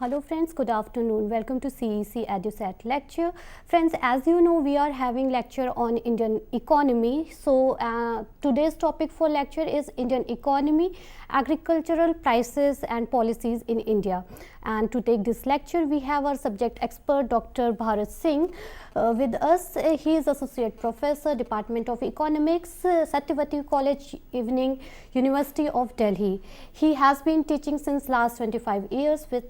Hello friends, good afternoon. Welcome to CEC EduSat lecture. Friends, as you know, we are having lecture on Indian economy. So today's topic for lecture is Indian economy, agricultural prices and policies in India. And to take this lecture, we have our subject expert Dr. Bharat Singh with us. He is Associate Professor, Department of Economics, Satyavati College, Evening, University of Delhi. He has been teaching since last 25 years with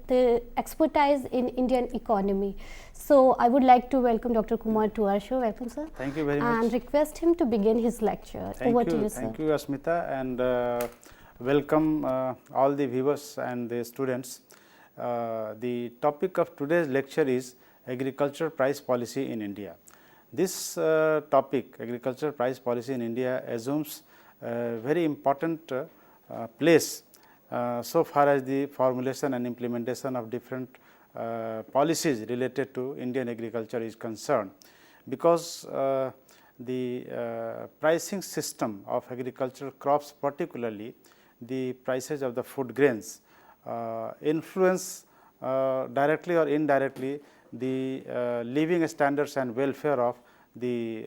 expertise in Indian economy. So I would like to welcome Dr. Kumar to our show. Welcome, sir. Thank you very much. And request him to begin his lecture. Over to you, sir. Thank you, Asmita, and welcome all the viewers and the students. The topic of today's lecture is agriculture price policy in India. This topic, agriculture price policy in India, assumes a very important place so far as the formulation and implementation of different policies related to Indian agriculture is concerned, because the pricing system of agricultural crops, particularly the prices of the food grains, influence directly or indirectly the living standards and welfare of the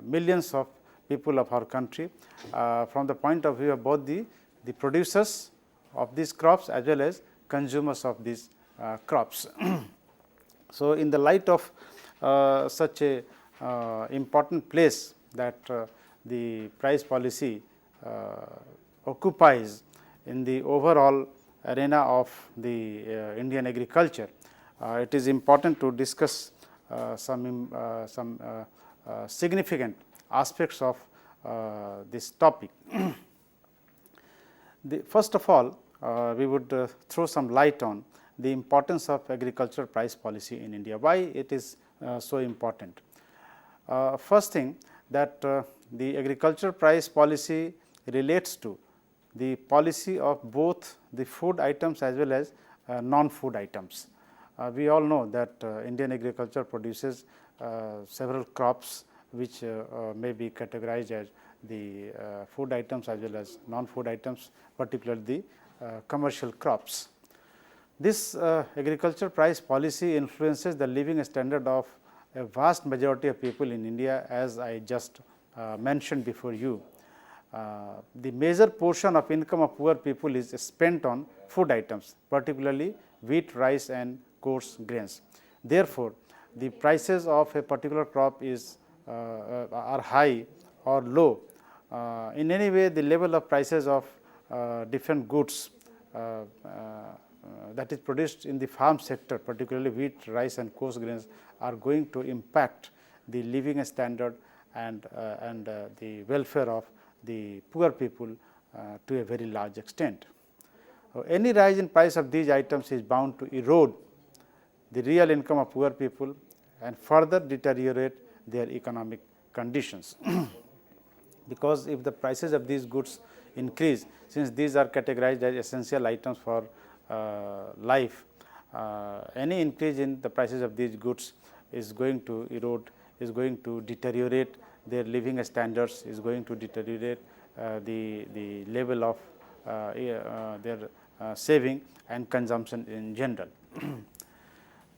millions of people of our country, from the point of view of both the producers of these crops as well as consumers of these crops. So, in the light of such a important place that the price policy occupies in the overall arena of the Indian agriculture, it is important to discuss some significant aspects of this topic. First of all, we would throw some light on the importance of agricultural price policy in India. Why it is so important? First thing, that the agricultural price policy relates to the policy of both the food items as well as non-food items. We all know that Indian agriculture produces several crops which may be categorized as the food items as well as non-food items, particularly the commercial crops. This agriculture price policy influences the living standard of a vast majority of people in India, as I just mentioned before you. The major portion of income of poor people is spent on food items, particularly wheat, rice and coarse grains. Therefore, the prices of a particular crop is are high or low. In any way, the level of prices of different goods that is produced in the farm sector, particularly wheat, rice and coarse grains, are going to impact the living standard and the welfare of the poor people to a very large extent. Any rise in price of these items is bound to erode the real income of poor people and further deteriorate their economic conditions. Because if the prices of these goods increase, since these are categorized as essential items for life, any increase in the prices of these goods is going to erode, is going to deteriorate their living standards, is going to deteriorate the level of their saving and consumption in general.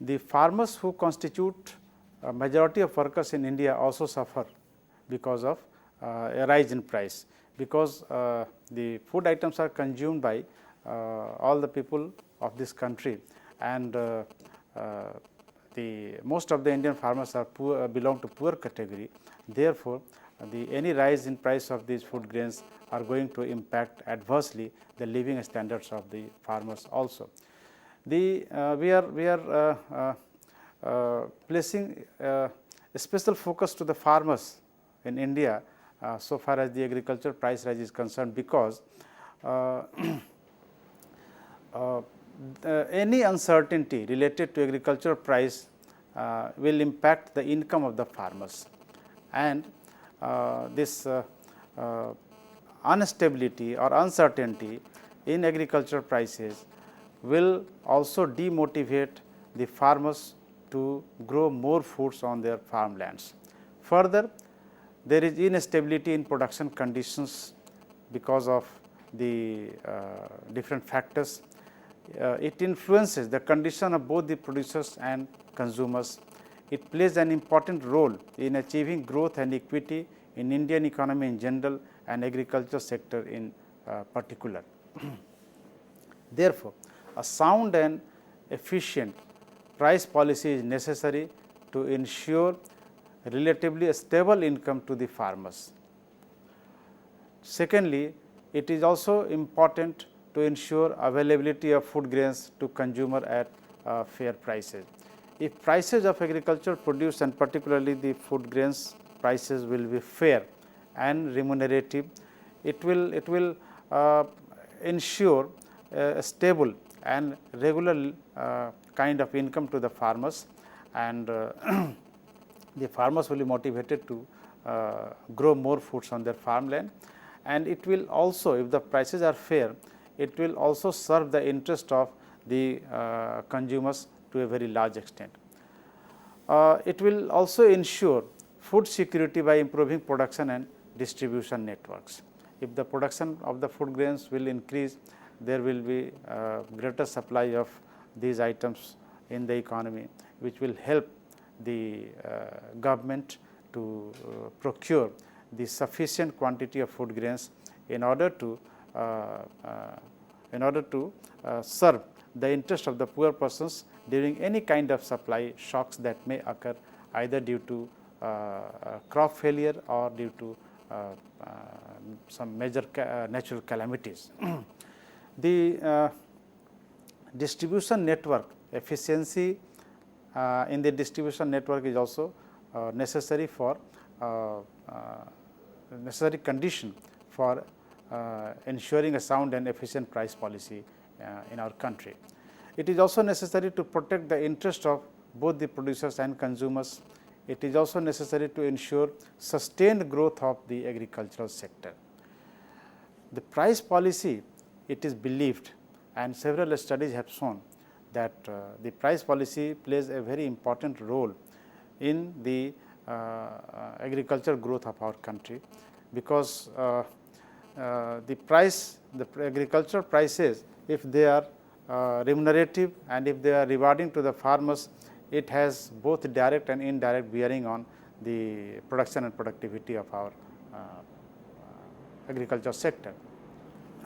The farmers who constitute a majority of workers in India also suffer because of a rise in price, because the food items are consumed by all the people of this country, and the most of the Indian farmers are poor, belong to poor category. Therefore, any rise in price of these food grains are going to impact adversely the living standards of the farmers also. We are placing a special focus to the farmers in India so far as the agriculture price rise is concerned, because any uncertainty related to agricultural price will impact the income of the farmers, and this instability or uncertainty in agricultural prices will also demotivate the farmers to grow more foods on their farmlands. Further, there is instability in production conditions because of the different factors. It influences the condition of both the producers and consumers. It plays an important role in achieving growth and equity in Indian economy in general and agriculture sector in particular. Therefore, a sound and efficient price policy is necessary to ensure relatively stable income to the farmers. Secondly, it is also important to ensure availability of food grains to consumer at fair prices. If prices of agricultural produce and particularly the food grains prices will be fair and remunerative, it will ensure a stable and regular kind of income to the farmers, and the farmers will be motivated to grow more foods on their farmland, and it will also, if the prices are fair, it will also serve the interest of the consumers to a very large extent. It will also ensure food security by improving production and distribution networks. If the production of the food grains will increase, there will be greater supply of these items in the economy, which will help the government to procure the sufficient quantity of food grains in order to serve the interest of the poor persons during any kind of supply shocks that may occur, either due to crop failure or due to some major natural calamities. The distribution network efficiency in the distribution network is also necessary for necessary condition for ensuring a sound and efficient price policy in our country. It is also necessary to protect the interest of both the producers and consumers. It is also necessary to ensure sustained growth of the agricultural sector. The price policy, it is believed, and several studies have shown that the price policy plays a very important role in the agricultural growth of our country, because the agricultural prices, if they are remunerative and if they are rewarding to the farmers, it has both direct and indirect bearing on the production and productivity of our agriculture sector.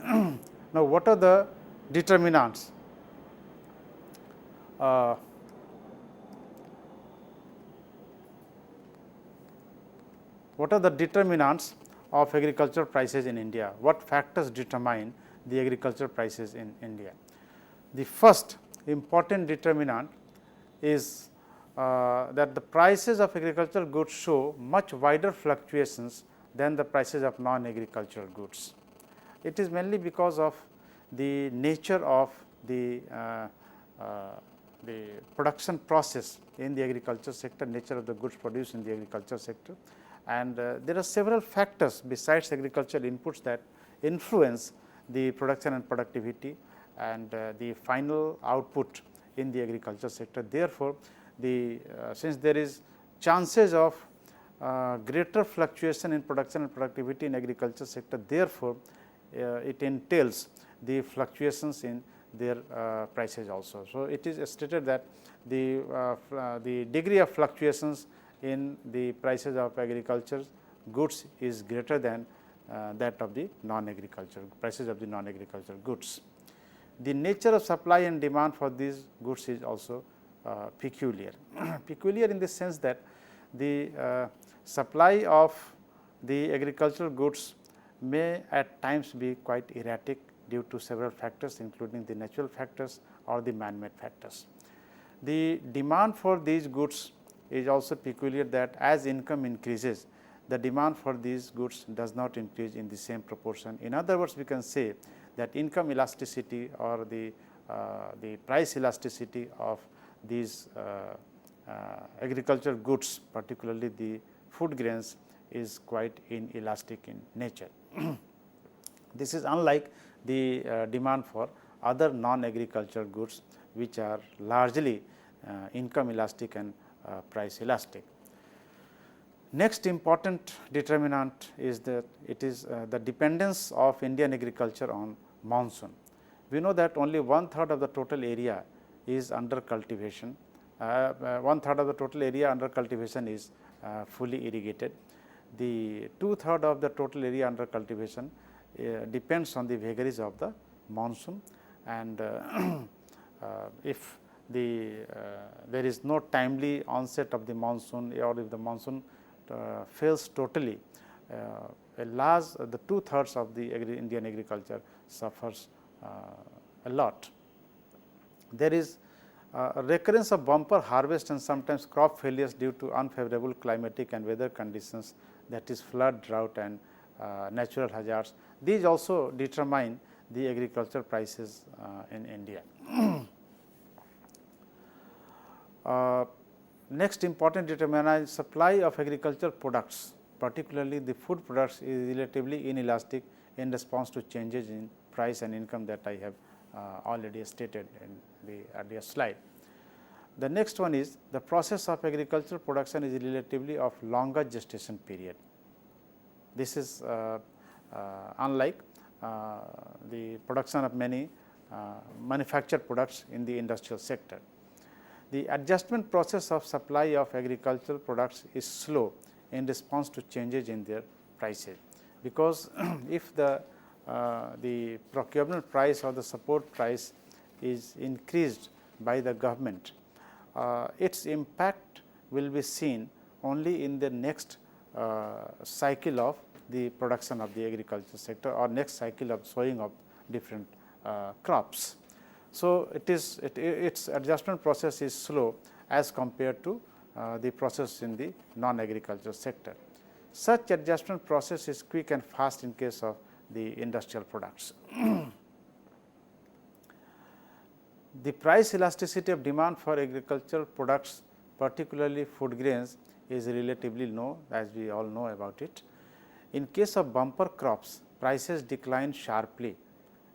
Now, what are the determinants? What are the determinants of agricultural prices in India? What factors determine the agricultural prices in India? The first important determinant is that the prices of agricultural goods show much wider fluctuations than the prices of non-agricultural goods. It is mainly because of the nature of the production process in the agriculture sector, nature of the goods produced in the agriculture sector, and there are several factors besides agricultural inputs that influence the production and productivity and the final output in the agriculture sector. Therefore, since there is chances of greater fluctuation in production and productivity in agriculture sector, therefore, it entails the fluctuations in their prices also. So, it is stated that the degree of fluctuations in the prices of agriculture goods is greater than that of the non-agricultural prices of the non-agricultural goods. The nature of supply and demand for these goods is also peculiar. Peculiar in the sense that the supply of the agricultural goods may at times be quite erratic due to several factors, including the natural factors or the man-made factors. The demand for these goods is also peculiar, that as income increases, the demand for these goods does not increase in the same proportion. In other words, we can say that income elasticity or the price elasticity of these agricultural goods, particularly the food grains, is quite inelastic in nature. This is unlike the demand for other non-agricultural goods, which are largely income elastic and price elastic. Next important determinant is that it is the dependence of Indian agriculture on monsoon. we know that only 1/3 of the total area is under cultivation. 1/3 of the total area under cultivation is fully irrigated. The 2/3 of the total area under cultivation depends on the vagaries of the monsoon, and if there is no timely onset of the monsoon, or if the monsoon fails totally, the 2/3 of the Indian agriculture suffers a lot. There is a recurrence of bumper harvest and sometimes crop failures due to unfavorable climatic and weather conditions, that is flood, drought and natural hazards. These also determine the agriculture prices in India. Next important determinant is supply of agricultural products, particularly the food products, is relatively inelastic in response to changes in price and income that I have already stated in the earlier slide. The next one is the process of agricultural production is relatively of longer gestation period. This is unlike the production of many manufactured products in the industrial sector. The adjustment process of supply of agricultural products is slow in response to changes in their prices, because if the procurement price or the support price is increased by the government, its impact will be seen only in the next cycle of the production of the agriculture sector, or next cycle of sowing of different crops. So, its adjustment process is slow as compared to the process in the non-agricultural sector. Such adjustment process is quick and fast in case of the industrial products. The price elasticity of demand for agricultural products, particularly food grains, is relatively low, as we all know about it. In case of bumper crops, prices decline sharply,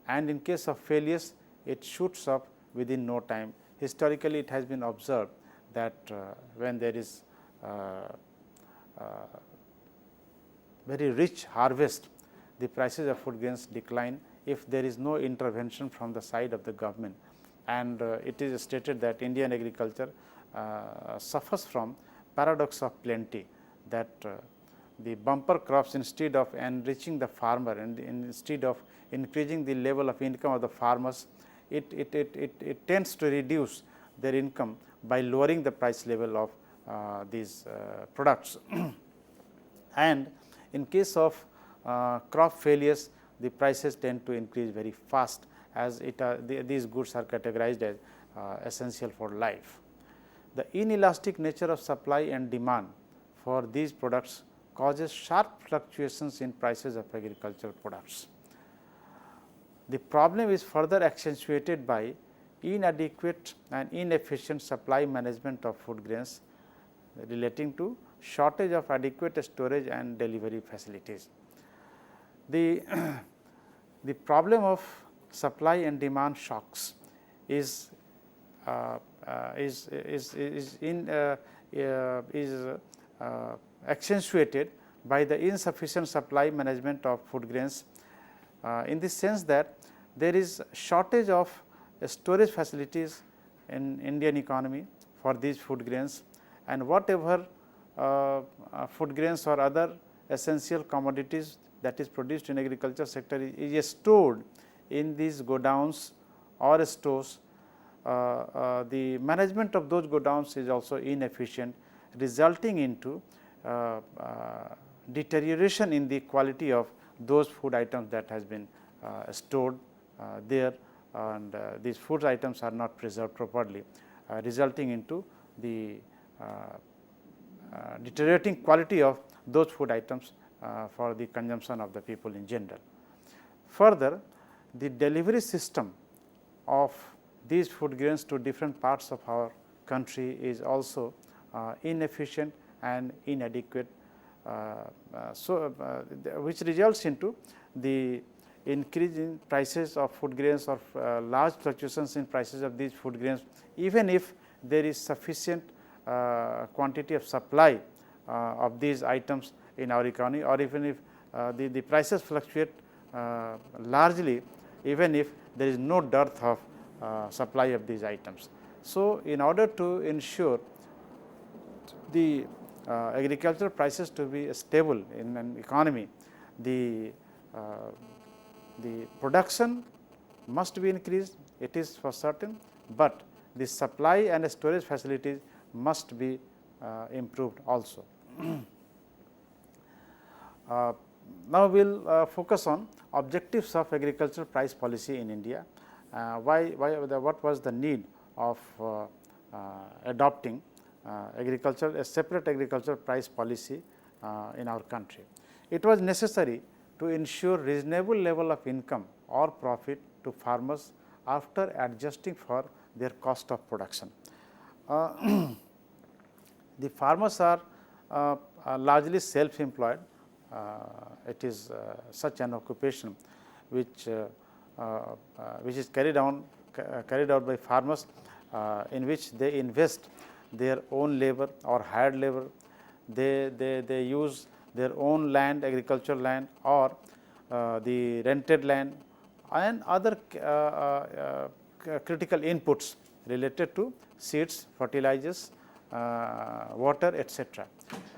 and in case of failures, it shoots up within no time. Historically, it has been observed that when there is very rich harvest, the prices of food grains decline if there is no intervention from the side of the government. And it is stated that Indian agriculture suffers from paradox of plenty, that the bumper crops, instead of enriching the farmer and instead of increasing the level of income of the farmers, it tends to reduce their income by lowering the price level of these products. And in case of crop failures, the prices tend to increase very fast, as these goods are categorized as essential for life. The inelastic nature of supply and demand for these products causes sharp fluctuations in prices of agricultural products. The problem is further accentuated by inadequate and inefficient supply management of food grains, relating to shortage of adequate storage and delivery facilities. The problem of supply and demand shocks is accentuated by the insufficient supply management of food grains, in the sense that there is shortage of storage facilities in Indian economy for these food grains, and whatever food grains or other essential commodities that is produced in agriculture sector is stored in these godowns or stores. The management of those godowns is also inefficient, resulting into deterioration in the quality of those food items that has been stored there, and these food items are not preserved properly, resulting into the deteriorating quality of those food items for the consumption of the people in general. Further, the delivery system of these food grains to different parts of our country is also inefficient and inadequate, which results into the increase in prices of food grains, or large fluctuations in prices of these food grains, even if there is sufficient quantity of supply of these items in our economy, or even if the prices fluctuate largely, even if there is no dearth of supply of these items. So, in order to ensure the agricultural prices to be stable in an economy, the production must be increased, it is for certain, but the supply and storage facilities must be improved also. Now, we will focus on objectives of agricultural price policy in India. What was the need of adopting a separate agricultural price policy in our country? It was necessary to ensure reasonable level of income or profit to farmers after adjusting for their cost of production. The farmers are largely self-employed. It is such an occupation which is carried out by farmers, in which they invest their own labor or hired labor. They use their own land, agricultural land, or the rented land, and other critical inputs related to seeds, fertilizers, water, etc.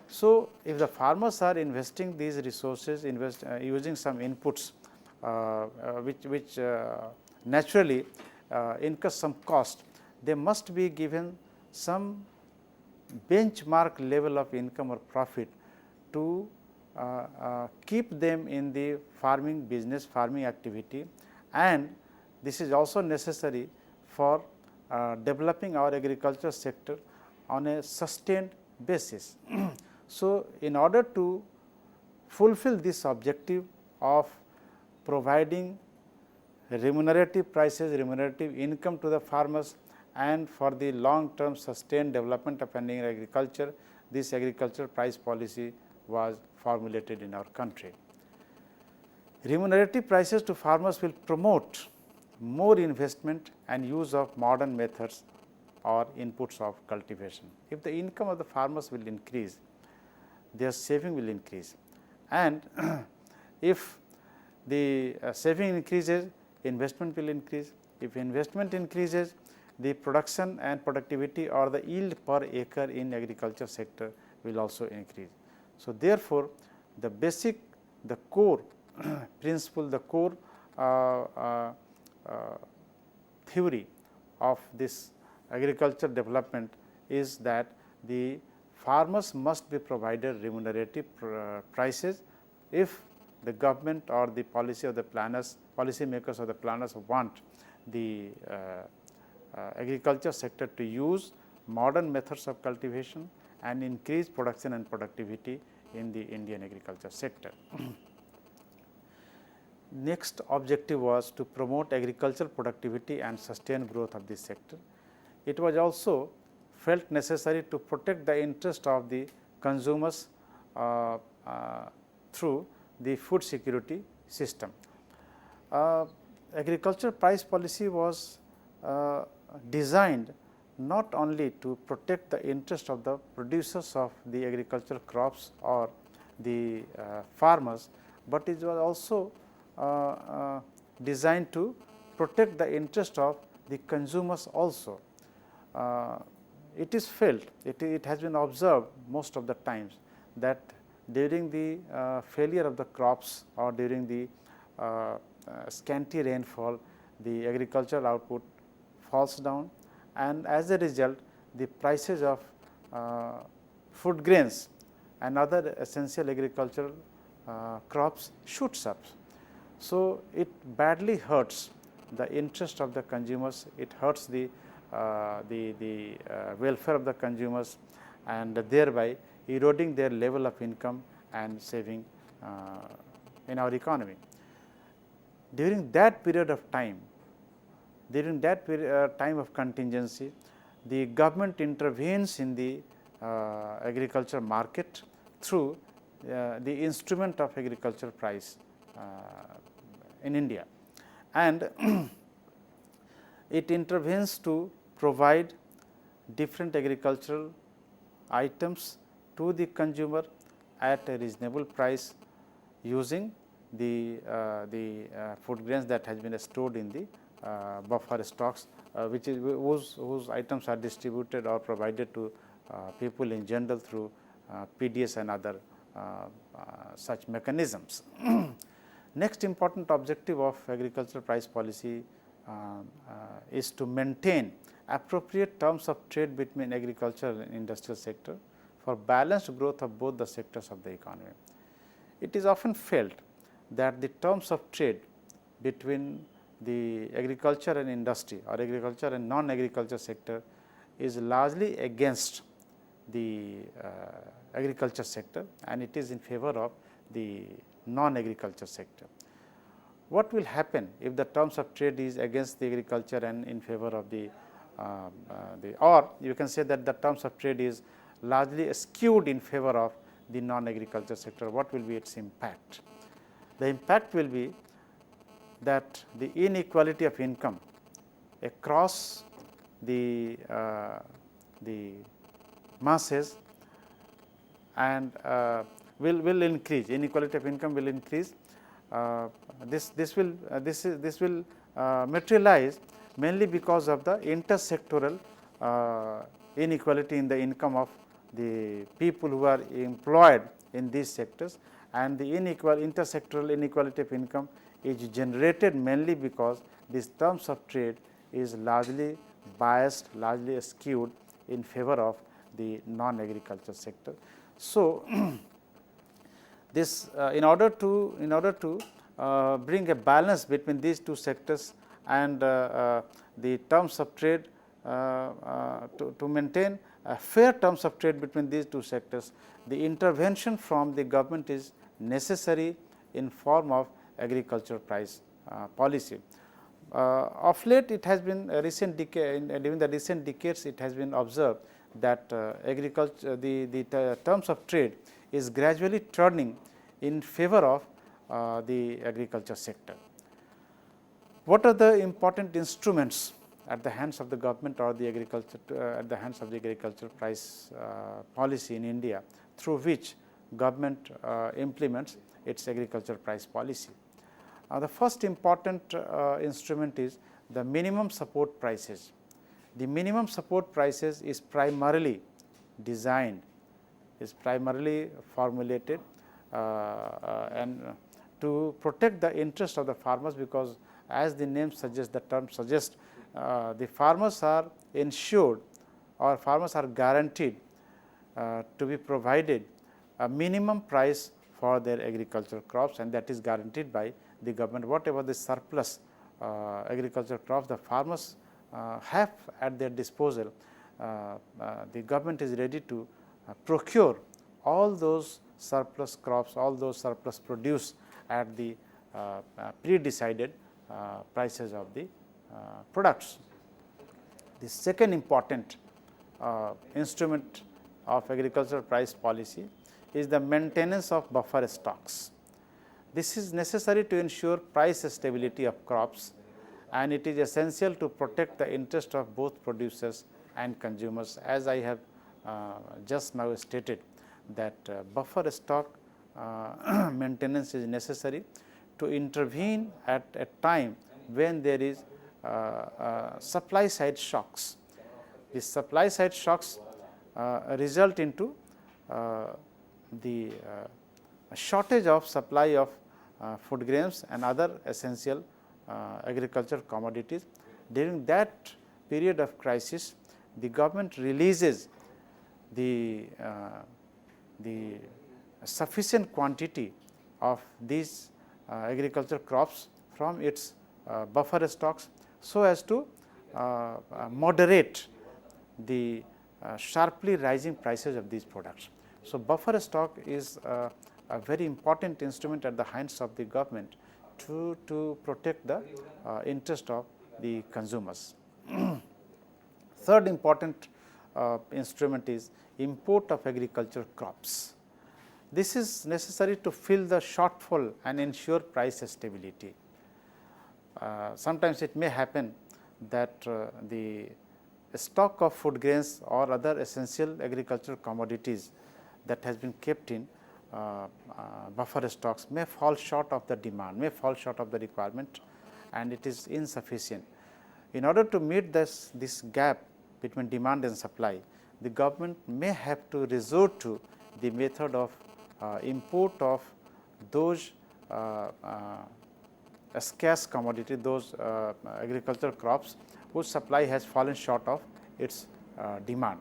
So, if the farmers are investing these resources, using some inputs which naturally incur some cost, they must be given some benchmark level of income or profit to keep them in the farming business, farming activity, and this is also necessary for developing our agriculture sector on a sustained basis. So, in order to fulfill this objective of providing remunerative prices, remunerative income to the farmers, and for the long term sustained development of Indian agriculture, this agricultural price policy was formulated in our country. Remunerative prices to farmers will promote more investment and use of modern methods or inputs of cultivation. If the income of the farmers will increase, their saving will increase, and if the saving increases, investment will increase. If investment increases, the production and productivity or the yield per acre in agriculture sector will also increase. So, therefore, the basic, the core principle, the core theory of this agriculture development is that the farmers must be provided remunerative prices if the government or the policy of the planners, policy makers or the planners want the agriculture sector to use modern methods of cultivation and increase production and productivity in the Indian agriculture sector. Next objective was to promote agricultural productivity and sustain growth of this sector. It was also felt necessary to protect the interest of the consumers through the food security system. Agricultural price policy was designed not only to protect the interest of the producers of the agricultural crops or the farmers, but it was also designed to protect the interest of the consumers also. It is felt, it has been observed most of the times that during the failure of the crops or during the scanty rainfall, the agricultural output falls down, and as a result the prices of food grains and other essential agricultural crops shoots up. So, it badly hurts the interest of the consumers, it hurts the welfare of the consumers, and thereby eroding their level of income and saving in our economy. During that period of time, time of contingency, the government intervenes in the agriculture market through the instrument of agriculture price in India, and it intervenes to provide different agricultural items to the consumer at a reasonable price using the food grains that has been stored in the buffer stocks, which is whose items are distributed or provided to people in general through PDS and other such mechanisms. Next important objective of agricultural price policy is to maintain appropriate terms of trade between agricultural and industrial sector for balanced growth of both the sectors of the economy. It is often felt that the terms of trade between the agriculture and industry or agriculture and non-agriculture sector is largely against the agriculture sector, and it is in favor of the non-agriculture sector. What will happen if the terms of trade is against the agriculture and in favor of the or you can say that the terms of trade is largely skewed in favor of the non-agriculture sector? What will be its impact? The impact will be that the inequality of income across the masses and will increase. Inequality of income will increase. This will materialize mainly because of the intersectoral inequality in the income of the people who are employed in these sectors, and the intersectoral inequality of income is generated mainly because these terms of trade is largely biased, largely skewed in favor of the non-agriculture sector. So, this in order to bring a balance between these two sectors and the terms of trade, to maintain fair terms of trade between these two sectors, the intervention from the government is necessary in form of agriculture price policy. Of late, it has been a recent decade, during the recent decades, it has been observed that agriculture, the terms of trade is gradually turning in favor of the agriculture sector. What are the important instruments at the hands of the government or the agriculture at the hands of the agriculture price policy in India, through which government implements its agriculture price policy? The first important instrument is the minimum support prices. The minimum support prices is primarily designed, is primarily formulated and to protect the interest of the farmers, because as the name suggests, the term suggests, the farmers are ensured or farmers are guaranteed to be provided a minimum price for their agricultural crops, and that is guaranteed by the government. Whatever the surplus agricultural crops the farmers have at their disposal, the government is ready to procure all those surplus crops, all those surplus produce at the pre-decided prices of the products. The second important instrument of agricultural price policy is the maintenance of buffer stocks. This is necessary to ensure price stability of crops, and it is essential to protect the interest of both producers and consumers. As I have just now stated, that buffer stock maintenance is necessary to intervene at a time when there is supply side shocks. The supply side shocks result into the shortage of supply of food grains and other essential agricultural commodities. During that period of crisis, the government releases the sufficient quantity of these agricultural crops from its buffer stocks, so as to moderate the sharply rising prices of these products. So, buffer stock is a very important instrument at the hands of the government to protect the interest of the consumers. Third important instrument is import of agricultural crops. This is necessary to fill the shortfall and ensure price stability. Sometimes it may happen that the stock of food grains or other essential agricultural commodities that has been kept in buffer stocks may fall short of the demand, may fall short of the requirement, and it is insufficient. In order to meet this gap between demand and supply, the government may have to resort to the method of import of those scarce commodity, those agricultural crops whose supply has fallen short of its demand.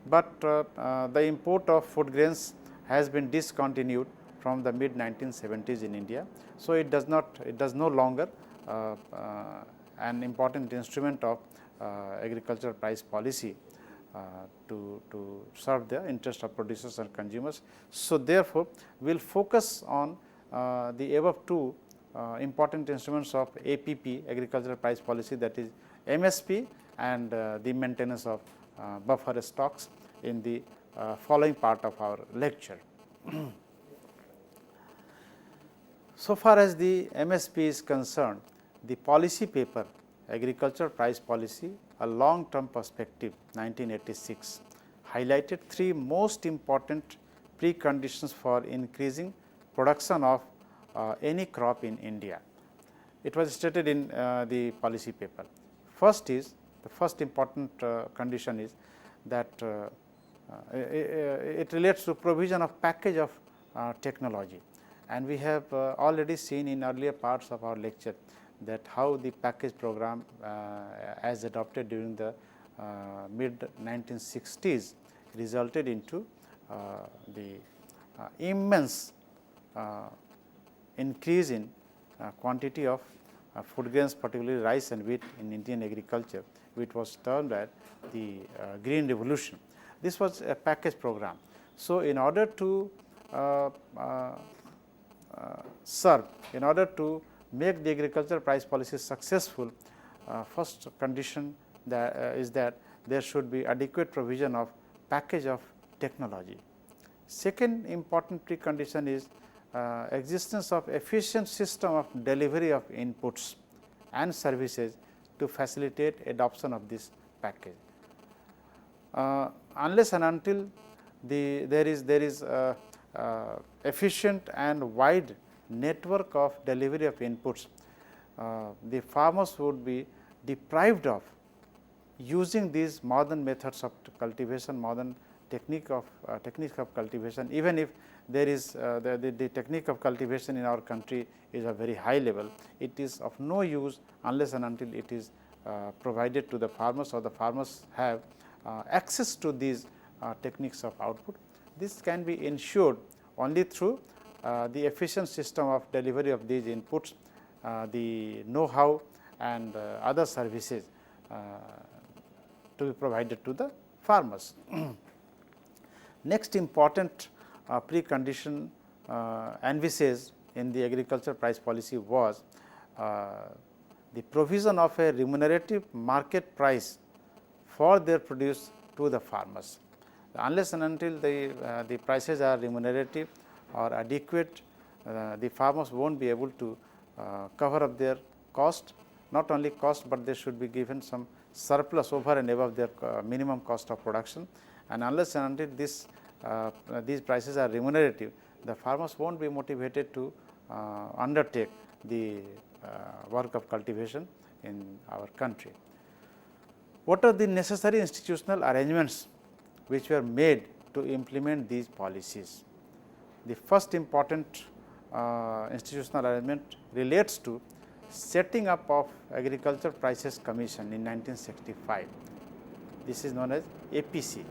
But the import of food grains has been discontinued from the mid 1970s in India. So, it does no longer an important instrument of agricultural price policy to serve the interest of producers and consumers. So, therefore, we will focus on the above two important instruments of APP, agricultural price policy, that is MSP, and the maintenance of buffer stocks in the following part of our lecture. So far as the MSP is concerned, the policy paper Agriculture Price Policy, a long term perspective 1986 highlighted three most important preconditions for increasing production of any crop in India. It was stated in the policy paper. The first important condition is that it relates to provision of package of technology, and we have already seen in earlier parts of our lecture that how the package program as adopted during the mid 1960s resulted into the immense increase in quantity of food grains, particularly rice and wheat in Indian agriculture, which was termed as the green revolution. This was a package program. So, in order to in order to make the agricultural price policy successful, first condition is that there should be adequate provision of package of technology. Second important precondition is existence of efficient system of delivery of inputs and services to facilitate adoption of this package. Unless and until there is efficient and wide network of delivery of inputs, the farmers would be deprived of using these modern methods of cultivation, modern techniques of cultivation. Even if there is the technique of cultivation in our country is a very high level, it is of no use unless and until it is provided to the farmers, or the farmers have access to these techniques of output. This can be ensured only through the efficient system of delivery of these inputs, the know-how and other services to be provided to the farmers. Next important precondition envisaged in the agriculture price policy was the provision of a remunerative market price for their produce to the farmers. Unless and until the prices are remunerative or adequate, the farmers will not be able to cover up their cost, not only cost, but they should be given some surplus over and above their minimum cost of production. And unless and until these prices are remunerative, the farmers will not be motivated to undertake the work of cultivation in our country. What are the necessary institutional arrangements which were made to implement these policies? The first important institutional arrangement relates to setting up of Agriculture Prices Commission in 1965. This is known as APC,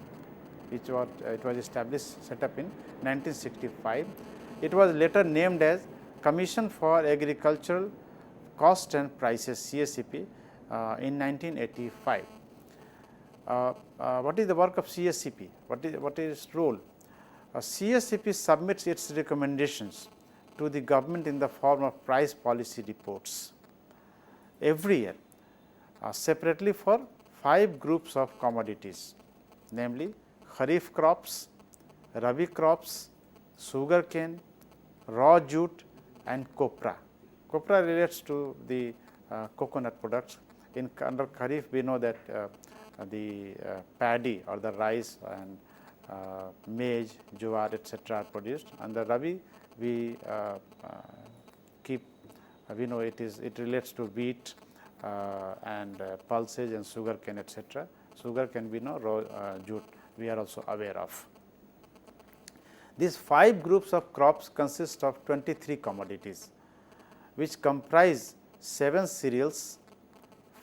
which was established, set up in 1965. It was later named as Commission for Agricultural Cost and Prices, CSCP, in 1985. What is the work of CSCP? What is its role? CSCP submits its recommendations to the government in the form of price policy reports every year, separately for 5 groups of commodities, namely kharif crops, rabi crops, sugarcane, raw jute and copra. Copra relates to the coconut products. Under kharif, we know that the paddy or the rice and maize, jowar, etc. are produced. Under rabi, we keep we know it relates to wheat and pulses and sugar cane, etc. Sugar cane, we know, raw jute we are also aware of. These 5 groups of crops consist of 23 commodities, which comprise 7 cereals,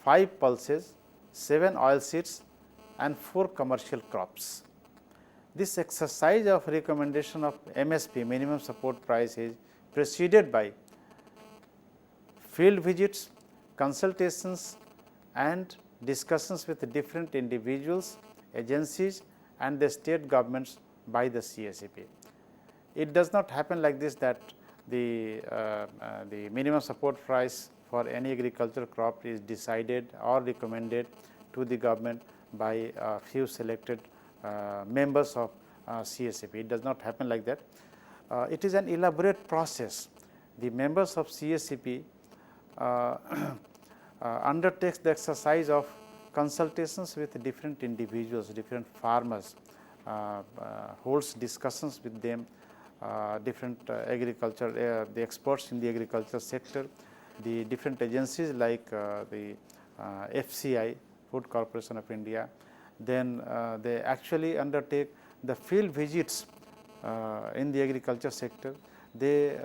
5 pulses, 7 oilseeds and 4 commercial crops. This exercise of recommendation of MSP, minimum support price, is preceded by field visits, consultations and discussions with different individuals, agencies and the state governments by the CECP. It does not happen like this, that the minimum support price for any agricultural crop is decided or recommended to the government by a few selected members of CECP. It does not happen like that. It is an elaborate process. The members of CECP undertakes the exercise of consultations with different individuals, different farmers, holds discussions with them, different agriculture, the experts in the agriculture sector, the different agencies like the FCI, Food Corporation of India. Then they actually undertake the field visits in the agriculture sector. They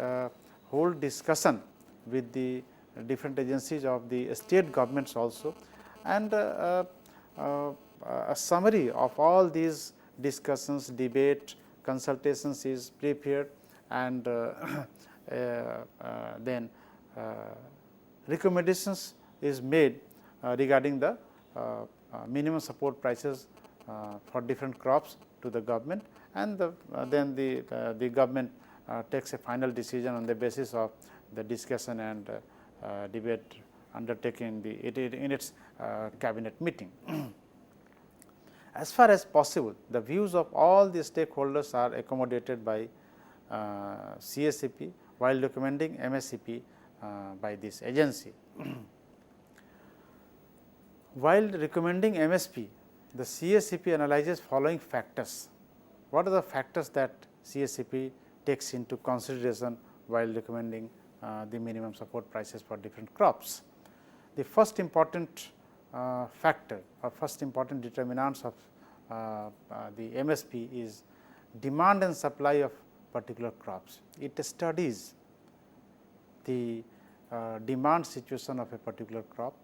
hold discussion with the different agencies of the state governments also, and a summary of all these discussions, debate, consultations is prepared, and then recommendations is made regarding the minimum support prices for different crops to the government, and then the government takes a final decision on the basis of the discussion and debate undertaken in its cabinet meeting. As far as possible, the views of all the stakeholders are accommodated by CECP while recommending MSP by this agency. While recommending MSP, the CECP analyzes following factors. What are the factors that CECP takes into consideration while recommending the minimum support prices for different crops? The first important factor or first important determinants of the MSP is demand and supply of particular crops. It studies the demand situation of a particular crop,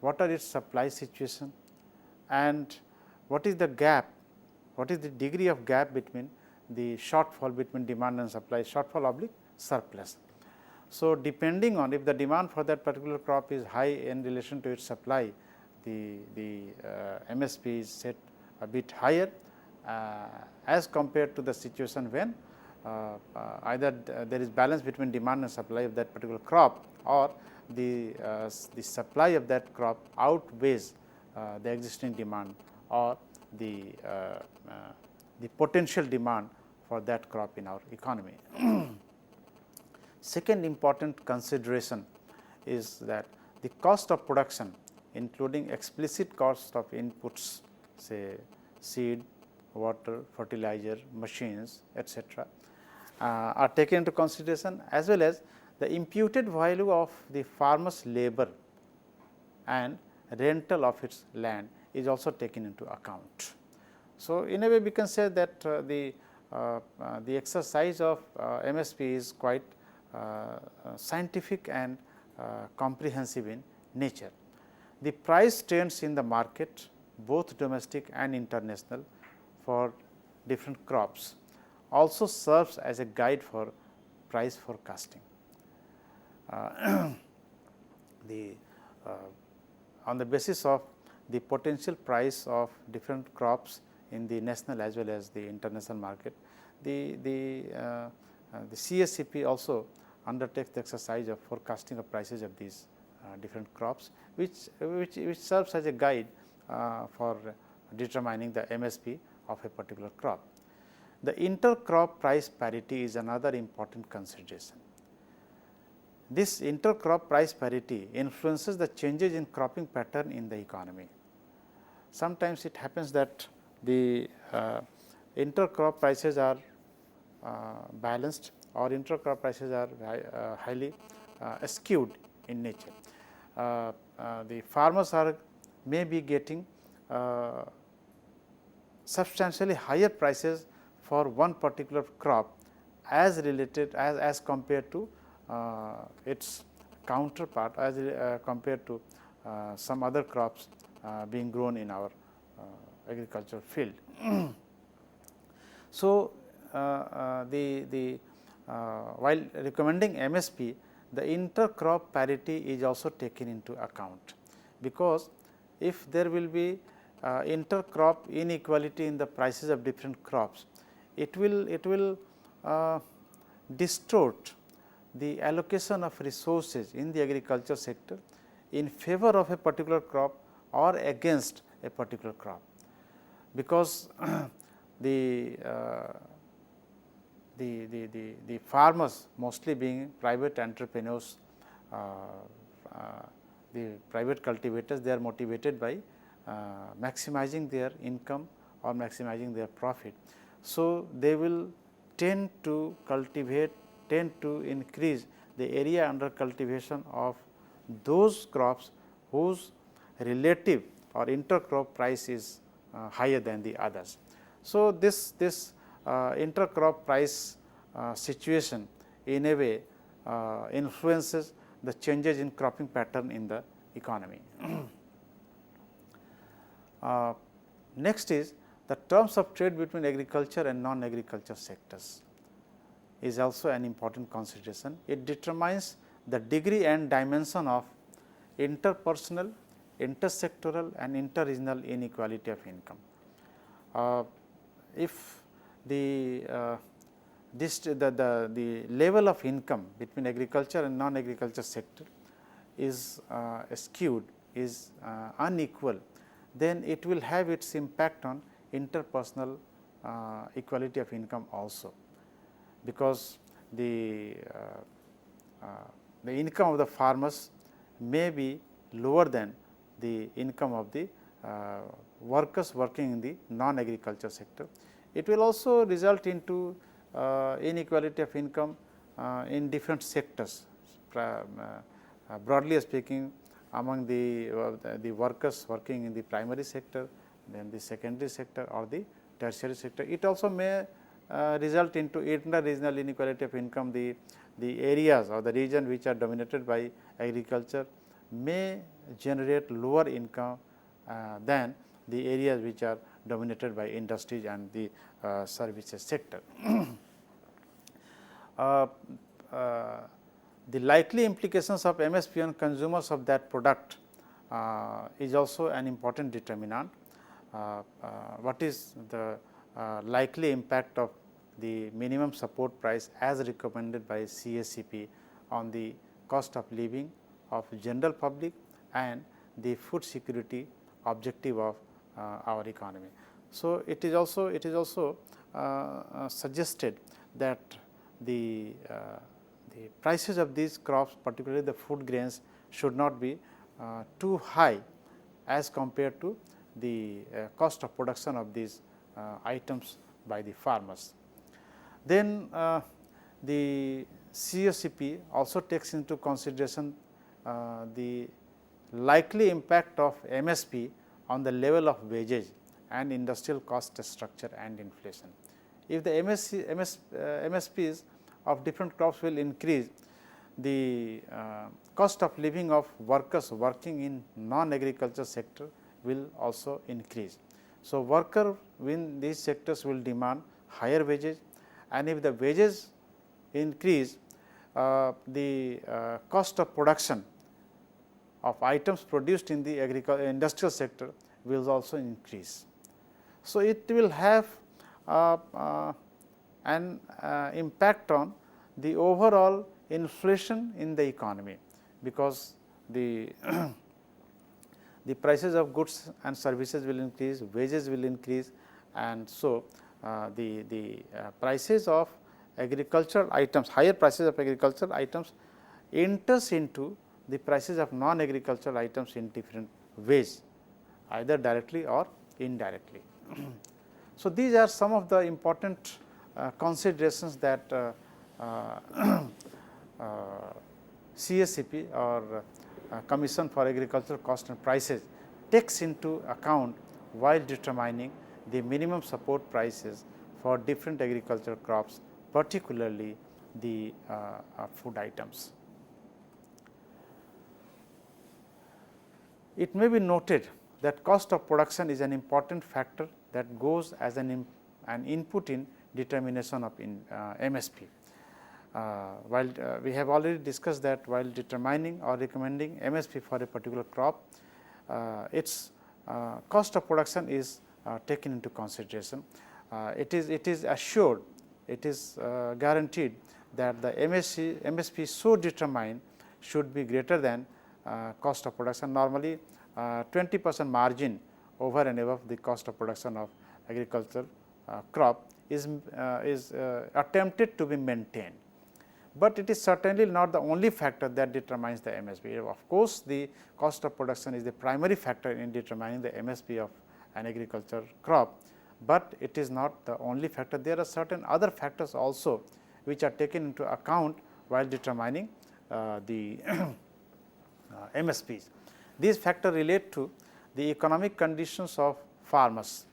what are its supply situation, and what is the gap, what is the degree of gap between the shortfall between demand and supply, shortfall oblique surplus. So, depending on if the demand for that particular crop is high in relation to its supply, the MSP is set a bit higher as compared to the situation when either there is balance between demand and supply of that particular crop, or the supply of that crop outweighs the existing demand or the potential demand for that crop in our economy. Second important consideration is that the cost of production, including explicit cost of inputs, say seed, water, fertilizer, machines, etc., are taken into consideration, as well as the imputed value of the farmer's labor and rental of its land is also taken into account. So, in a way we can say that the exercise of MSP is quite scientific and comprehensive in nature. The price trends in the market, both domestic and international, for different crops also serves as a guide for price forecasting. On the basis of the potential price of different crops in the national as well as the international market, the CECP also undertakes the exercise of forecasting of prices of these different crops, which serves as a guide for determining the MSP of a particular crop. The intercrop price parity is another important consideration. This intercrop price parity influences the changes in cropping pattern in the economy. Sometimes it happens that the intercrop prices are balanced, or intercrop prices are highly skewed in nature. The farmers may be getting substantially higher prices for one particular crop as related as compared to its counterpart, as compared to some other crops being grown in our agricultural field. So, while recommending MSP, the intercrop parity is also taken into account, because if there will be intercrop inequality in the prices of different crops, it will distort the allocation of resources in the agriculture sector in favor of a particular crop or against a particular crop, because the farmers, mostly being private entrepreneurs, the private cultivators, they are motivated by maximizing their income or maximizing their profit. So, they will tend to increase the area under cultivation of those crops whose relative or intercrop price is higher than the others. So, this intercrop price situation in a way influences the changes in cropping pattern in the economy. Next is the terms of trade between agriculture and non-agriculture sectors is also an important consideration. It determines the degree and dimension of interpersonal, intersectoral and interregional inequality of income. If the level of income between agriculture and non-agriculture sector is skewed, is unequal, then it will have its impact on interpersonal equality of income also, because the income of the farmers may be lower than the income of the workers working in the non-agriculture sector. It will also result into inequality of income in different sectors, broadly speaking, among the workers working in the primary sector, then the secondary sector or the tertiary sector. It also may result into inter-regional inequality of income. The areas or the region which are dominated by agriculture may generate lower income than the areas which are dominated by industries and the services sector. The likely implications of MSP on consumers of that product is also an important determinant. What is the likely impact of the minimum support price as recommended by CACP on the cost of living of general public and the food security objective of our economy. So, it is also suggested that the prices of these crops, particularly the food grains, should not be too high as compared to the cost of production of these items by the farmers. Then the CACP also takes into consideration the likely impact of MSP on the level of wages and industrial cost structure and inflation. If the MSPs of different crops will increase, the cost of living of workers working in non-agriculture sector will also increase. So, worker in these sectors will demand higher wages, and if the wages increase, the cost of production of items produced in the industrial sector will also increase. So, it will have an impact on the overall inflation in the economy, because the the prices of goods and services will increase, wages will increase, and so the prices of agricultural items, higher prices of agricultural items enters into the prices of non-agricultural items in different ways, either directly or indirectly. So, these are some of the important considerations that CACP or Commission for Agricultural Cost and Prices takes into account while determining the minimum support prices for different agricultural crops, particularly the food items. It may be noted that cost of production is an important factor that goes as an input in determination of MSP. While we have already discussed that while determining or recommending MSP for a particular crop, its cost of production is taken into consideration. It is assured, it is guaranteed that the MSP so determined should be greater than cost of production. Normally 20% margin over and above the cost of production of agricultural crop is attempted to be maintained. But it is certainly not the only factor that determines the MSP. Of course, the cost of production is the primary factor in determining the MSP of an agricultural crop, but it is not the only factor. There are certain other factors also which are taken into account while determining the MSPs. These factors relate to the economic conditions of farmers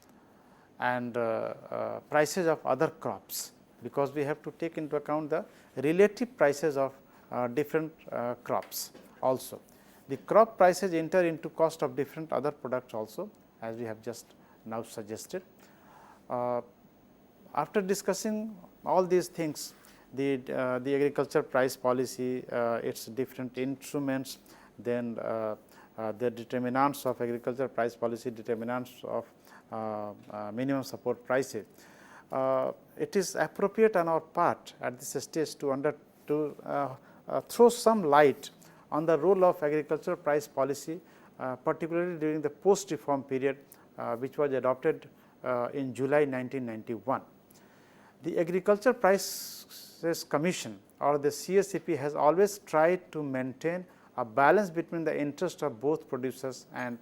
and prices of other crops, because we have to take into account the relative prices of different crops also. The crop prices enter into cost of different other products also, as we have just now suggested. After discussing all these things, the agriculture price policy, its different instruments, then the determinants of agriculture price policy, determinants of minimum support prices, it is appropriate on our part at this stage to throw some light on the role of agricultural price policy, particularly during the post-reform period, which was adopted in July 1991. The Agriculture Prices Commission or the CACP has always tried to maintain a balance between the interest of both producers and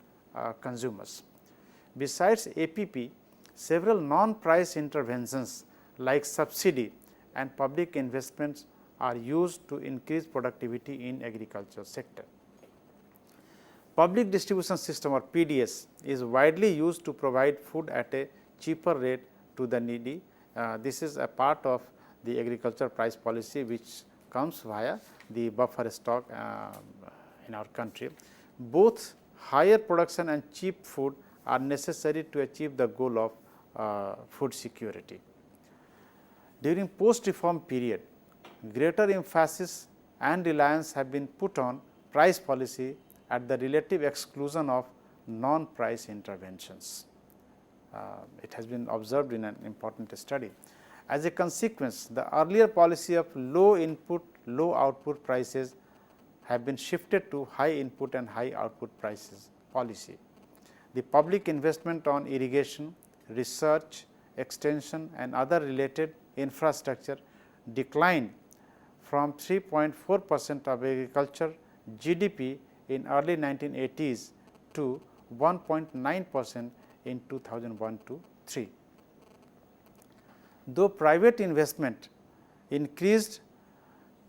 consumers. Besides APP, several non-price interventions like subsidy and public investments are used to increase productivity in agriculture sector. Public distribution system or PDS is widely used to provide food at a cheaper rate to the needy. This is a part of the agriculture price policy which comes via the buffer stock in our country. Both higher production and cheap food are necessary to achieve the goal of food security. During post-reform period, greater emphasis and reliance have been put on price policy at the relative exclusion of non-price interventions. It has been observed in an important study. As a consequence, the earlier policy of low input, low output prices have been shifted to high input and high output prices policy. The public investment on irrigation, research, extension and other related infrastructure declined from 3.4% of agriculture GDP in early 1980s to 1.9% in 2001-3. Though private investment increased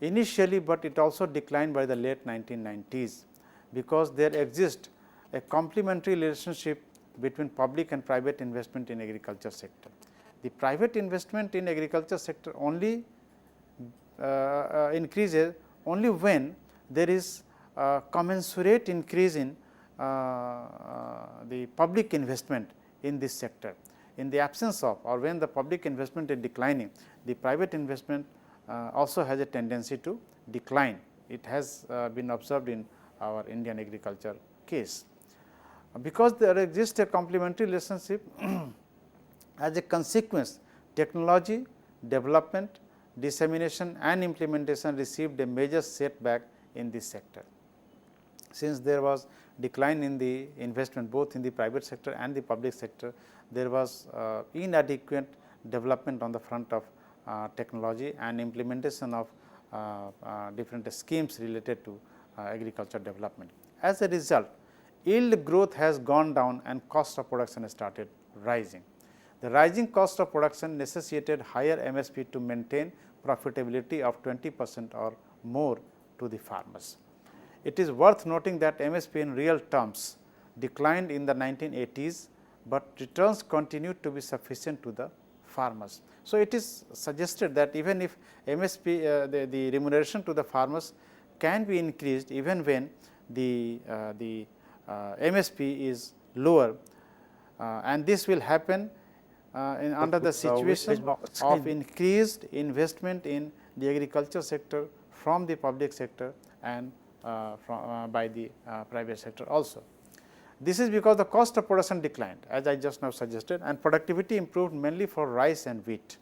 initially, but it also declined by the late 1990s, because there exists a complementary relationship between public and private investment in agriculture sector. The private investment in agriculture sector only increases only when there is a commensurate increase in the public investment in this sector. In the absence of, or when the public investment is declining, the private investment also has a tendency to decline. It has been observed in our Indian agriculture case. Because there exists a complementary relationship, as a consequence, technology, development, dissemination and implementation received a major setback in this sector. Since there was decline in the investment both in the private sector and the public sector, there was inadequate development on the front of technology and implementation of different schemes related to agriculture development. As a result, yield growth has gone down and cost of production started rising. The rising cost of production necessitated higher MSP to maintain profitability of 20% or more to the farmers. It is worth noting that MSP in real terms declined in the 1980s, but returns continued to be sufficient to the farmers. So, it is suggested that even if MSP the remuneration to the farmers can be increased even when the MSP is lower, and this will happen under the situation of increased investment in the agriculture sector from the public sector and by the private sector also. This is because the cost of production declined, as I just now suggested, and productivity improved mainly for rice and wheat.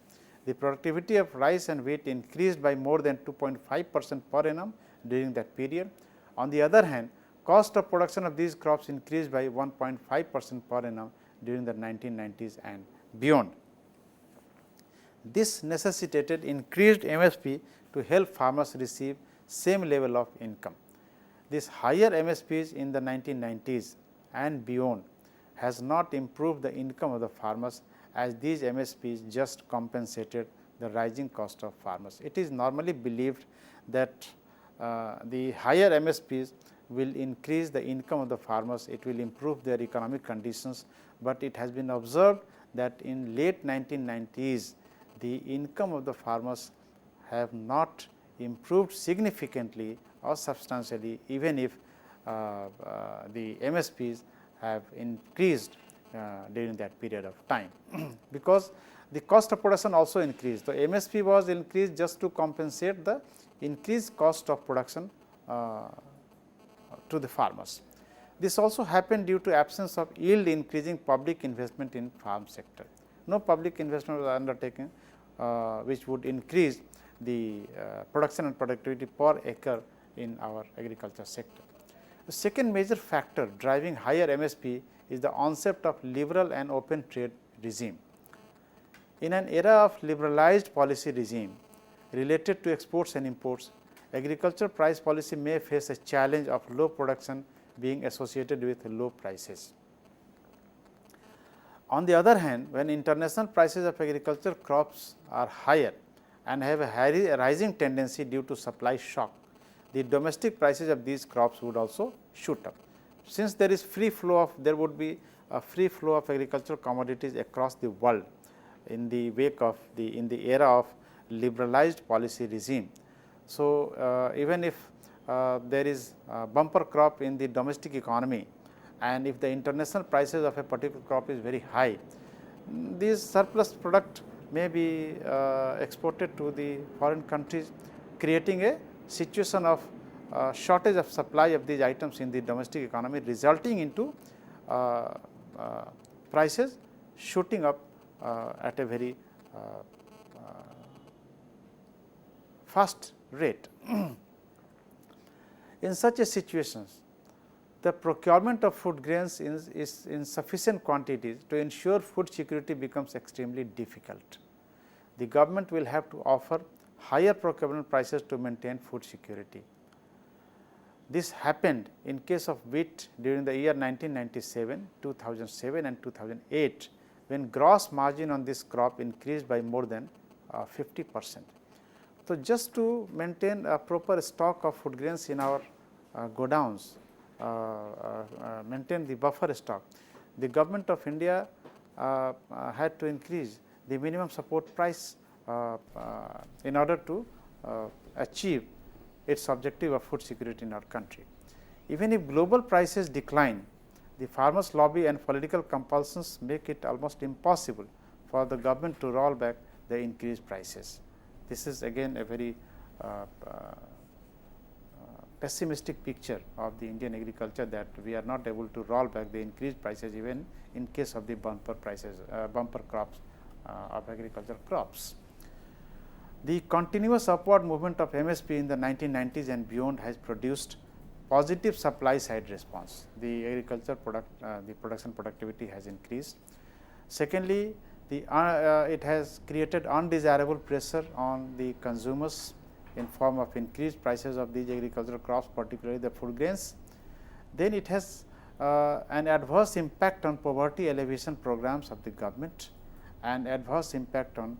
The productivity of rice and wheat increased by more than 2.5% per annum during that period. On the other hand, cost of production of these crops increased by 1.5% per annum during the 1990s and beyond. This necessitated increased MSP to help farmers receive same level of income. This higher MSPs in the 1990s and beyond has not improved the income of the farmers, as these MSPs just compensated the rising cost of farmers. It is normally believed that the higher MSPs will increase the income of the farmers, it will improve their economic conditions, but it has been observed that in late 1990s, the income of the farmers have not improved significantly or substantially, even if the MSPs have increased during that period of time, because the cost of production also increased. The MSP was increased just to compensate the increased cost of production to the farmers. This also happened due to absence of yield increasing public investment in farm sector. No public investment was undertaken which would increase the production and productivity per acre in our agriculture sector. The second major factor driving higher MSP is the onset of liberal and open trade regime. In an era of liberalized policy regime related to exports and imports, agriculture price policy may face a challenge of low production being associated with low prices. On the other hand, when international prices of agriculture crops are higher and have a rising tendency due to supply shock, the domestic prices of these crops would also shoot up. Since there is free flow of, there would be a free flow of agricultural commodities across the world in the wake of in the era of liberalized policy regime. So, even if there is a bumper crop in the domestic economy, and if the international prices of a particular crop is very high, this surplus product may be exported to the foreign countries, creating a situation of shortage of supply of these items in the domestic economy, resulting into prices shooting up at a very fast rate. In such a situations, the procurement of food grains is in sufficient quantities to ensure food security becomes extremely difficult. The government will have to offer higher procurement prices to maintain food security. This happened in case of wheat during the year 1997, 2007 and 2008, when gross margin on this crop increased by more than 50%. So, just to maintain a proper stock of food grains in our godowns, maintain the buffer stock, the government of India had to increase the minimum support price in order to achieve its objective of food security in our country. Even if global prices decline, the farmers' lobby and political compulsions make it almost impossible for the government to roll back the increased prices. This is again a very pessimistic picture of the Indian agriculture, that we are not able to roll back the increased prices even in case of the bumper prices, bumper crops of agricultural crops. The continuous upward movement of MSP in the 1990s and beyond has produced positive supply side response. The agriculture the production productivity has increased. Secondly, it has created undesirable pressure on the consumers in form of increased prices of these agricultural crops, particularly the food grains. Then it has an adverse impact on poverty alleviation programs of the government and adverse impact on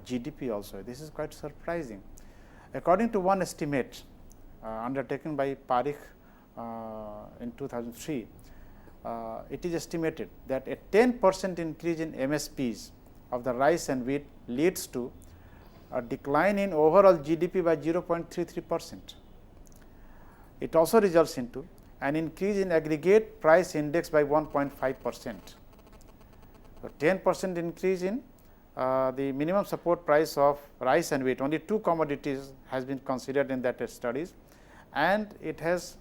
GDP also. This is quite surprising. According to one estimate, undertaken by Parikh in 2003, it is estimated that a 10% increase in MSPs of the rice and wheat leads to a decline in overall GDP by 0.33%. It also results into an increase in aggregate price index by 1.5%. So, 10% increase in the minimum support price of rice and wheat, only two commodities has been considered in that studies, and it has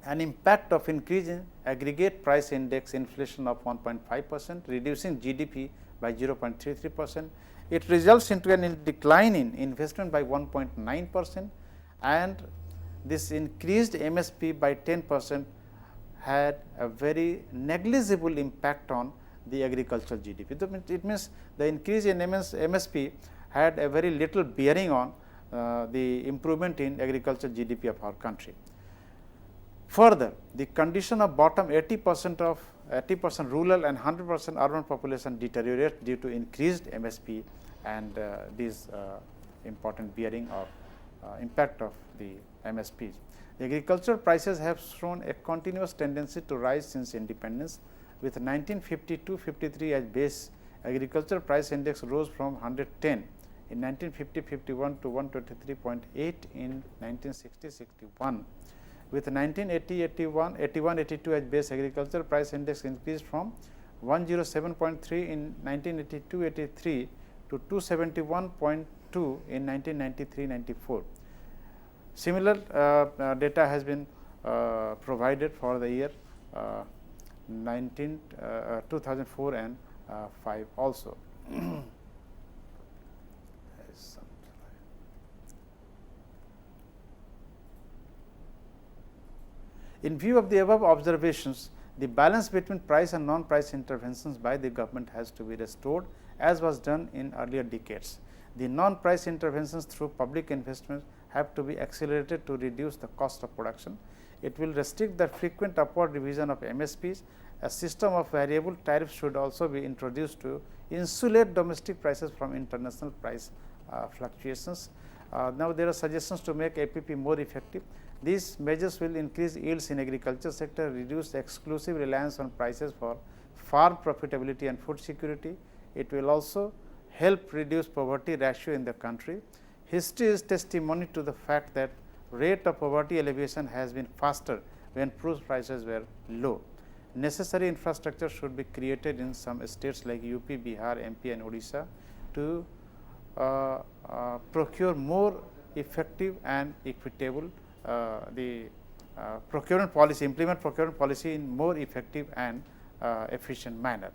an impact of increase in aggregate price index inflation of 1.5%, reducing GDP by 0.33%. It results into a decline in investment by 1.9%, and this increased MSP by 10% had a very negligible impact on the agricultural GDP. It means the increase in MSP had a very little bearing on the improvement in agricultural GDP of our country. Further, the condition of bottom 80% rural and 100% urban population deteriorates due to increased MSP and these important bearing of impact of the MSPs. The agricultural prices have shown a continuous tendency to rise since independence, with 1952-53 as base. Agricultural price index rose from 110 in 1950-51 to 123.8 in 1960-61. With 1980-81 as base, agricultural price index increased from 107.3 in 1982-83 to 271.2 in 1993-94. Similar data has been provided for the year 2004 and 5 also. In view of the above observations, the balance between price and non-price interventions by the government has to be restored, as was done in earlier decades. The non-price interventions through public investment have to be accelerated to reduce the cost of production. It will restrict the frequent upward revision of MSPs. A system of variable tariffs should also be introduced to insulate domestic prices from international price fluctuations. Now, there are suggestions to make APP more effective. These measures will increase yields in agriculture sector, reduce exclusive reliance on prices for farm profitability and food security. It will also help reduce poverty ratio in the country. History is testimony to the fact that rate of poverty alleviation has been faster when food prices were low. Necessary infrastructure should be created in some states like UP, Bihar, MP and Odisha to procure more effective and equitable procurement policy, implement procurement policy in more effective and efficient manner.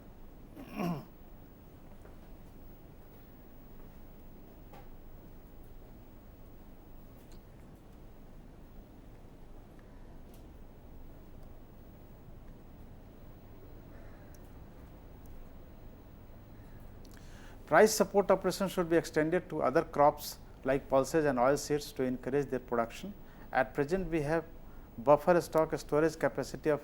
Price support operations should be extended to other crops like pulses and oil seeds to encourage their production. At present, we have buffer stock storage capacity of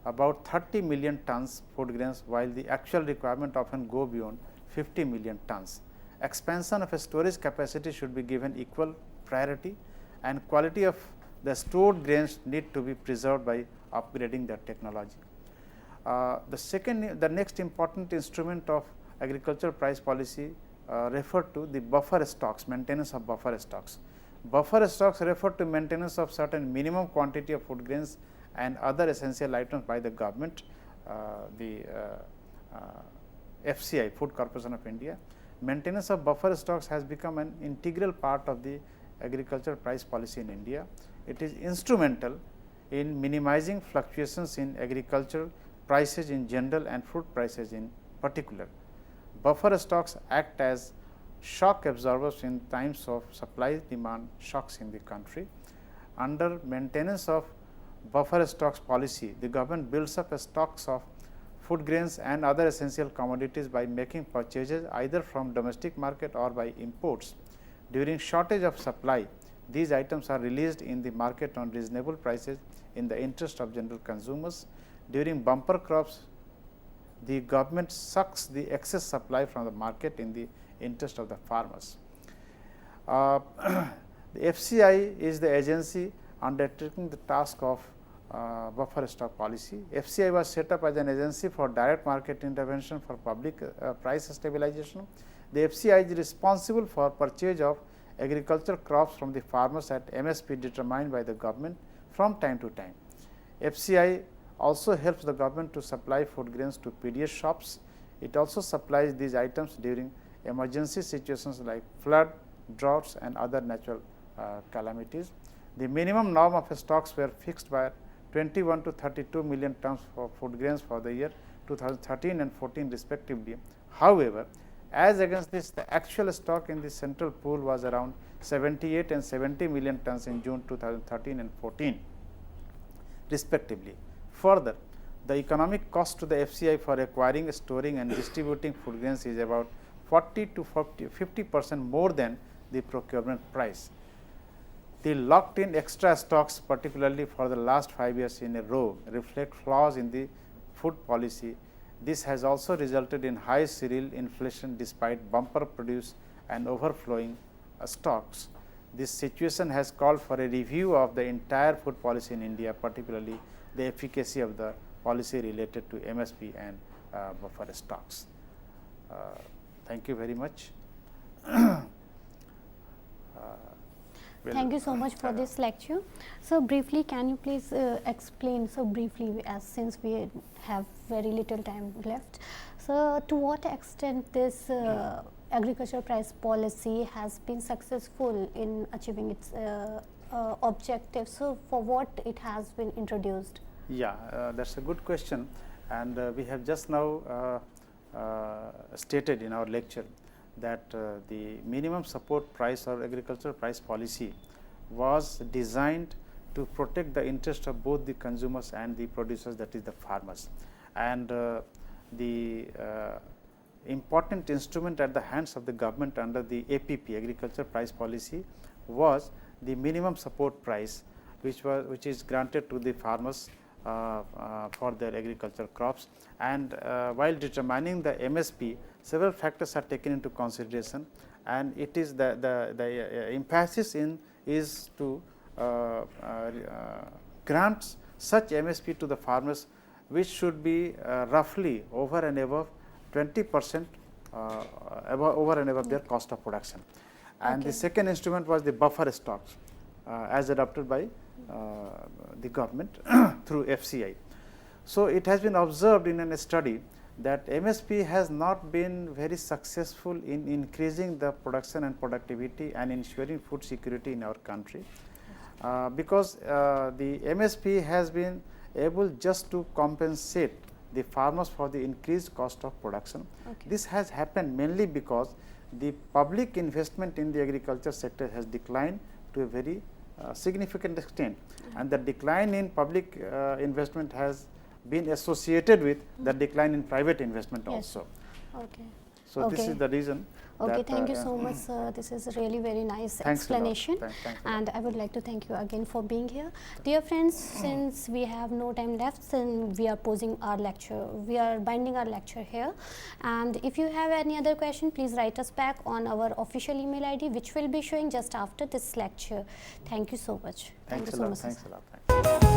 about 30 million tons food grains, while the actual requirement often go beyond 50 million tons. Expansion of a storage capacity should be given equal priority, and quality of the stored grains need to be preserved by upgrading the technology. The next important instrument of agricultural price policy referred to the buffer stocks, maintenance of buffer stocks. Buffer stocks refer to maintenance of certain minimum quantity of food grains and other essential items by the government, the FCI, Food Corporation of India. Maintenance of buffer stocks has become an integral part of the agricultural price policy in India. It is instrumental in minimizing fluctuations in agricultural prices in general and food prices in particular. Buffer stocks act as shock absorbers in times of supply demand shocks in the country. Under maintenance of buffer stocks policy, the government builds up stocks of food grains and other essential commodities by making purchases either from domestic market or by imports. During shortage of supply, these items are released in the market on reasonable prices in the interest of general consumers. During bumper crops, the government sucks the excess supply from the market in the interest of the farmers. The FCI is the agency undertaking the task of buffer stock policy. FCI was set up as an agency for direct market intervention for public price stabilization. The FCI is responsible for purchase of agricultural crops from the farmers at MSP determined by the government from time to time. FCI also helps the government to supply food grains to PDS shops. It also supplies these items during emergency situations like flood, droughts and other natural calamities. The minimum norm of stocks were fixed by 21 to 32 million tons for food grains for the year 2013 and 14 respectively. However, as against this, the actual stock in the central pool was around 78 and 70 million tons in June 2013 and 14 respectively. Further, the economic cost to the FCI for acquiring, storing and distributing food grains is about 40 to 50% more than the procurement price. The locked in extra stocks, particularly for the last 5 years in a row, reflect flaws in the food policy. This has also resulted in high cereal inflation despite bumper produce and overflowing stocks. This situation has called for a review of the entire food policy in India, particularly the efficacy of the policy related to MSP and buffer stocks. Thank you very much. Thank you so much for this lecture. So, briefly can you please explain briefly, as since we have very little time left. So, to what extent this agricultural price policy has been successful in achieving its objectives? So, for what it has been introduced? Yeah, that is a good question, and we have just now stated in our lecture that the minimum support price or agricultural price policy was designed to protect the interest of both the consumers and the producers, that is the farmers. And the important instrument at the hands of the government under the APP, agricultural price policy, was the minimum support price, which is granted to the farmers for their agricultural crops. And while determining the MSP, several factors are taken into consideration, and it is the emphasis is to grant such MSP to the farmers, which should be roughly over and above 20% over and above their cost of production. And the second instrument was the buffer stocks as adopted by the government through FCI. So, it has been observed in a study that MSP has not been very successful in increasing the production and productivity and ensuring food security in our country, because the MSP has been able just to compensate the farmers for the increased cost of production. This has happened mainly because the public investment in the agriculture sector has declined to a very significant extent, and the decline in public investment has been associated with the decline in private investment also. So, this is the reason. Thank you so much, sir. This is a really very nice explanation, and I would like to thank you again for being here. Dear friends, since we have no time left, then we are pausing our lecture. We are binding our lecture here, and if you have any other question, please write us back on our official email ID, which will be showing just after this lecture. Thank you so much. Thanks a lot.